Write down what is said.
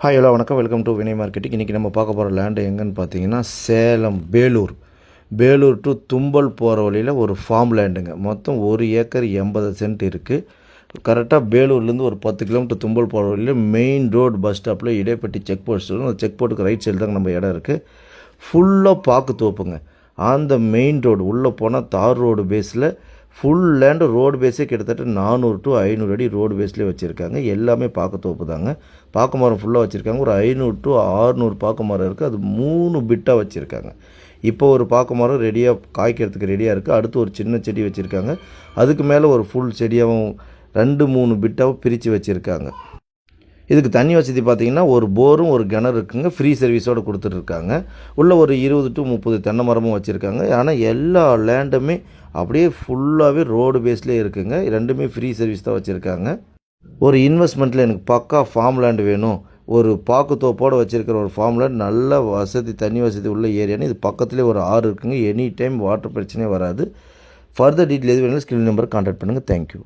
Hi hello வணக்கம், welcome to Vinay marketing. இன்றைக்கி நம்ம பார்க்க போகிற லேண்டு எங்கன்னு பார்த்தீங்கன்னா சேலம் பேலூர் டு தும்பல் போகிற வழியில் ஒரு ஃபார்ம் லேண்டுங்க. மொத்தம் 1 ஏக்கர் 80 சென்ட் இருக்குது. கரெக்டாக பேலூர்லேருந்து ஒரு 10 கிலோமீட்டர் தும்பல் போகிற வழியில் மெயின் ரோடு பஸ் ஸ்டாப்பில் இடைப்பட்டி செக் போஸ்ட் வரும். அந்த செக் போர்ட்டுக்கு ரைட் சைடு தாங்க நம்ம இடம் இருக்குது. ஃபுல்லாக பாக்கு தோப்புங்க. அந்த மெயின் ரோடு உள்ளே போனால் தார் ரோடு பேஸில் ஃபுல் லேண்டு ரோடு பேஸே கிட்டத்தட்ட 400 to 500 அடி ரோடு பேஸ்லேயே வச்சுருக்காங்க. எல்லாமே பாக்கு தோப்பு தாங்க. பாக்கு மரம் ஃபுல்லாக வச்சுருக்காங்க. ஒரு 500 to 600 பாக்கு மரம் இருக்குது. அது 3 பிட்டாக வச்சுருக்காங்க. இப்போ ஒரு பாக்கு மரம் ரெடியாக காய்க்கிறதுக்கு ரெடியாக இருக்குது. அடுத்து ஒரு சின்ன செடி வச்சுருக்காங்க. அதுக்கு மேலே ஒரு ஃபுல் செடியாகவும் 2-3 பிட்டாகவும் பிரித்து வச்சுருக்காங்க. இதுக்கு தண்ணி வசதி பார்த்திங்கன்னா ஒரு போரும் ஒரு கிணறு இருக்குங்க. ஃப்ரீ சர்வீஸோடு கொடுத்துட்ருக்காங்க. உள்ளே ஒரு 20 to 30 தென்னை மரமும் வச்சுருக்காங்க. ஆனால் எல்லா லேண்டுமே அப்படியே ஃபுல்லாகவே ரோடு பேஸ்லேயே இருக்குங்க. ரெண்டுமே ஃப்ரீ சர்வீஸ் தான் வச்சுருக்காங்க. ஒரு இன்வெஸ்ட்மெண்ட்டில் எனக்கு பக்கா ஃபார்ம் லேண்டு வேணும், ஒரு பாக்கு தோப்போடு வச்சுருக்கிற ஒரு ஃபார்ம் லேண்ட், நல்ல வசதி தண்ணி வசதி உள்ள ஏரியான்னு. இது பக்கத்துலேயே ஒரு ஆறு இருக்குங்க. எனி டைம் வாட்டர் பிரச்சனையே வராது. ஃபர்தர் டீட்டெயில் எது வேணாலும் ஸ்கிரீன் நம்பர் கான்டாக்ட் பண்ணுங்கள். தேங்க்யூ.